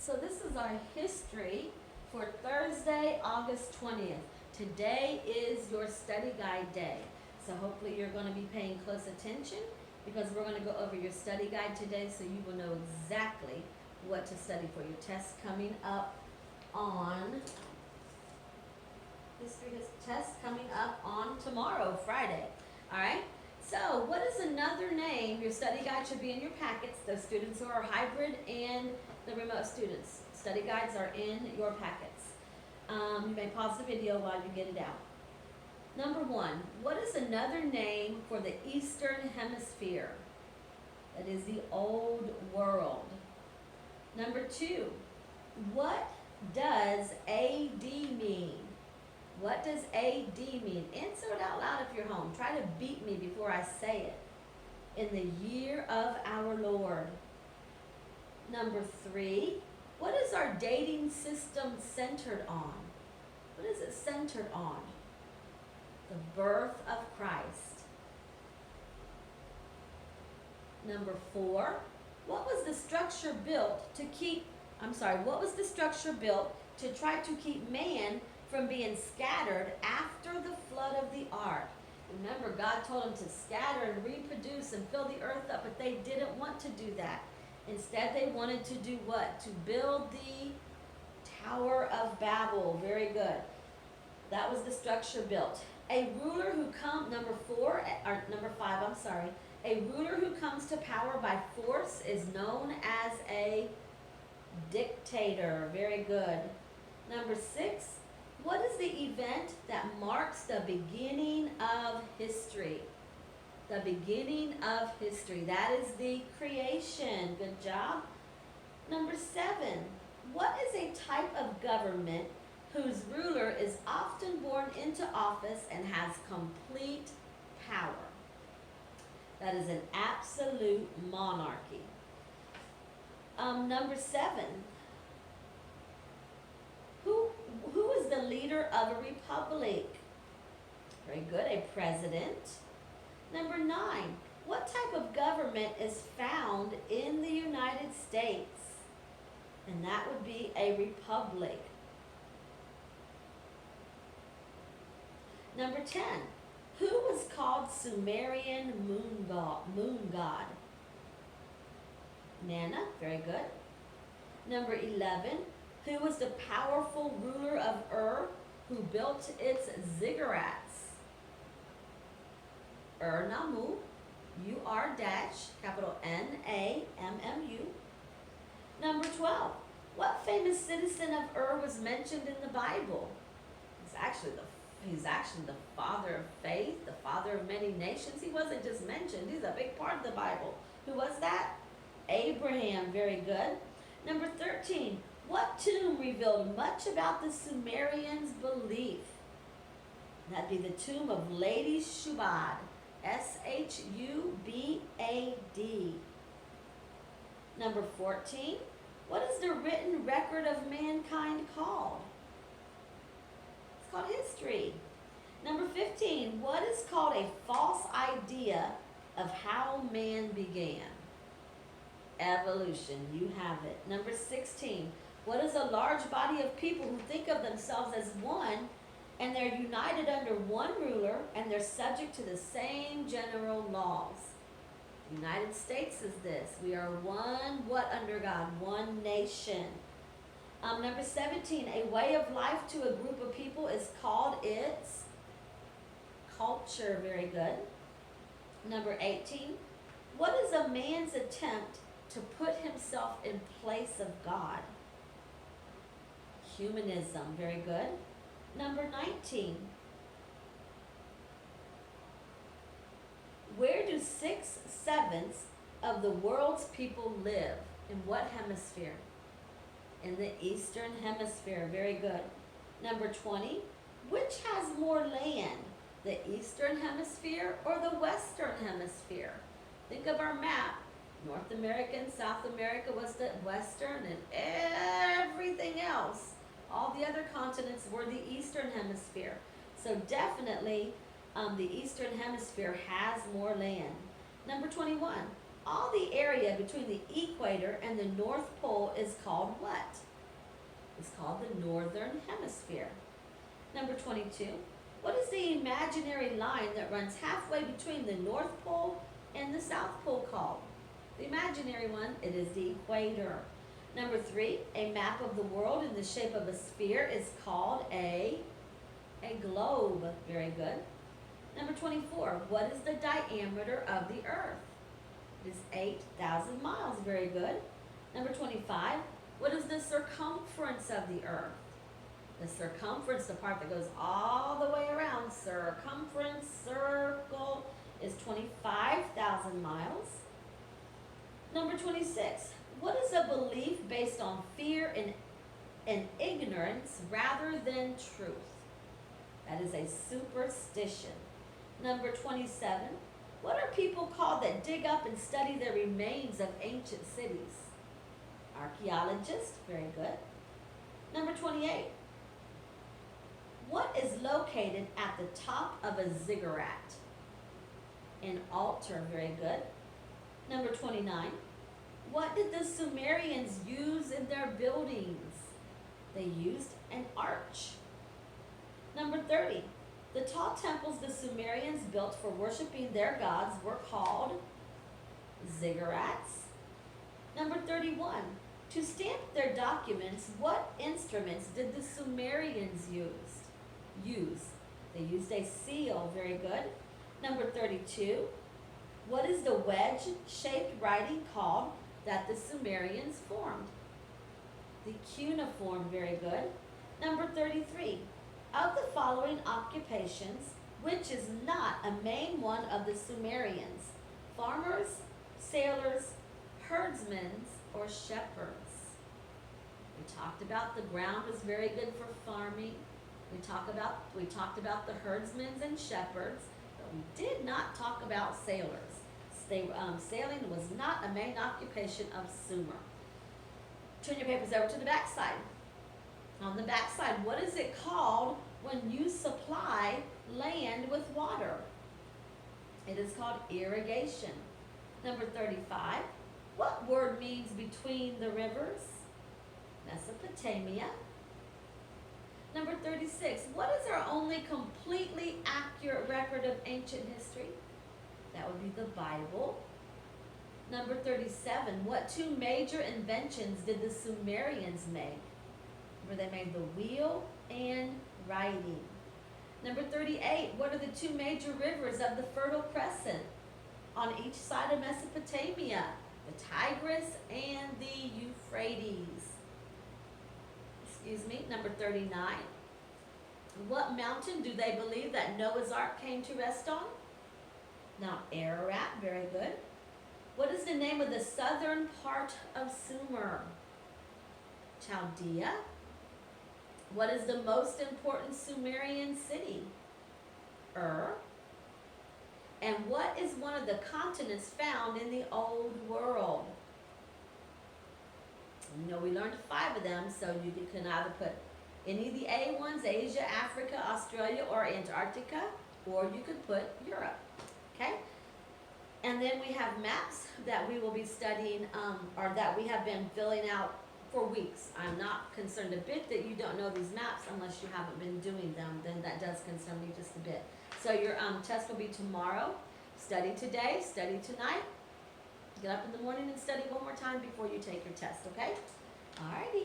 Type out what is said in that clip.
So this is our history for Thursday, August 20th. Today is your study guide day. So hopefully you're going to be paying close attention because we're going to go over your study guide today so you will know exactly what to study for your test coming up on tomorrow, Friday. All right? So, what is another name? Your study guide should be in your packets. Those students who are hybrid and the remote students. Study guides are in your packets. You may pause the video while you get it out. Number one, what is another name for the Eastern Hemisphere? That is the old world. Number two, what does AD mean? What does AD mean? Answer it out loud if you're home. Try to beat me before I say it. In the year of our Lord. Number three, what is our dating system centered on? What is it centered on? The birth of Christ. Number four, what was the structure built to try to keep man from being scattered after the flood of the ark? Remember, God told them to scatter and reproduce and fill the earth up, but they didn't want to do that. Instead, they wanted to do what? To build the Tower of Babel. Very good. That was the structure built. A ruler who number five, a ruler who comes to power by force is known as a dictator. Very good. Number six, what is the event that marks the beginning of history? The beginning of history. That is the creation. Good job. Number seven, what is a type of government whose ruler is often born into office and has complete power? That is an absolute monarchy. Number seven, who is the leader of a republic? Very good, a president. Number nine, what type of government is found in the United States? And that would be a republic. Number 10, who was called Sumerian moon god? Nana, very good. Number 11, who was the powerful ruler of Ur who built its ziggurats? Ur-Nammu, capital N-A-M-M-U. Number 12, what famous citizen of Ur was mentioned in the Bible? He's actually the father of faith, the father of many nations. He wasn't just mentioned. He's a big part of the Bible. Who was that? Abraham. Very good. Number 13. What tomb revealed much about the Sumerians' belief? That'd be the tomb of Lady Shubad. S-H-U-B-A-D. Number 14. What is the written record of mankind called? It's called history. Number 15. What is called a false idea of how man began? Evolution. You have it. Number 16. What is a large body of people who think of themselves as one, and they're united under one ruler, and they're subject to the same general laws? The United States is this. We are one, what under God? One nation. Number 17, a way of life to a group of people is called its culture. Very good. Number 18, what is a man's attempt to put himself in place of God? Humanism. Very good. Number 19, where do 6/7 of the world's people live? In what hemisphere? In the Eastern Hemisphere. Very good. Number 20, which has more land? The Eastern Hemisphere or the Western Hemisphere? Think of our map. North America and South America was the Western, and everything else, all the other continents, were the Eastern Hemisphere. So definitely the Eastern Hemisphere has more land. Number 21, All the area between the equator and the North Pole is called what? It's called the Northern Hemisphere. Number 22. What is the imaginary line that runs halfway between the North Pole and the South Pole called? The imaginary one, it is the equator. Number 3, a map of the world in the shape of a sphere is called a globe. Very good. Number 24, what is the diameter of the earth? It is 8,000 miles. Very good. Number 25, what is the circumference of the earth? The circumference, the part that goes all the way around, circumference, circle, is 25,000 miles. Number 26, what is a belief based on fear and ignorance rather than truth? That is a superstition. Number 27, what are people called that dig up and study the remains of ancient cities? Archaeologists. Very good. Number 28, what is located at the top of a ziggurat? An altar. Very good. Number 29, what did the Sumerians use in their buildings? They used an arch. Number 30, the tall temples the Sumerians built for worshiping their gods were called ziggurats. Number 31, to stamp their documents, what instruments did the Sumerians use? They used a seal. Very good. Number 32, what is the wedge-shaped writing called that the Sumerians formed? The cuneiform. Very good. Number 33, of the following occupations, which is not a main one of the Sumerians? Farmers, sailors, herdsmen, or shepherds? We talked about the ground was very good for farming. We talked about the herdsmen and shepherds, but we did not talk about sailors. Sailing was not a main occupation of Sumer. Turn your papers over to the back side. On the back side, what is it called when you supply land with water? It is called irrigation. Number 35, what word means between the rivers? Mesopotamia. Number 36, what is our only completely accurate record of ancient history? That would be the Bible. Number 37, what two major inventions did the Sumerians make? Where they made the wheel and writing. Number 38, what are the two major rivers of the Fertile Crescent on each side of Mesopotamia? The Tigris and the Euphrates. Number 39, what mountain do they believe that Noah's Ark came to rest on? Mount Ararat. Very good. What is the name of the southern part of Sumer? Chaldea. What is the most important Sumerian city? And what is one of the continents found in the Old World? You know, we learned 5 of them, so you can either put any of the A ones, Asia, Africa, Australia, or Antarctica, or you could put Europe, okay? And then we have maps that we will be studying, or that we have been filling out for weeks. I'm not concerned a bit that you don't know these maps unless you haven't been doing them, then that does concern me just a bit. So your test will be tomorrow. Study today, study tonight. Get up in the morning and study one more time before you take your test, okay? Alrighty.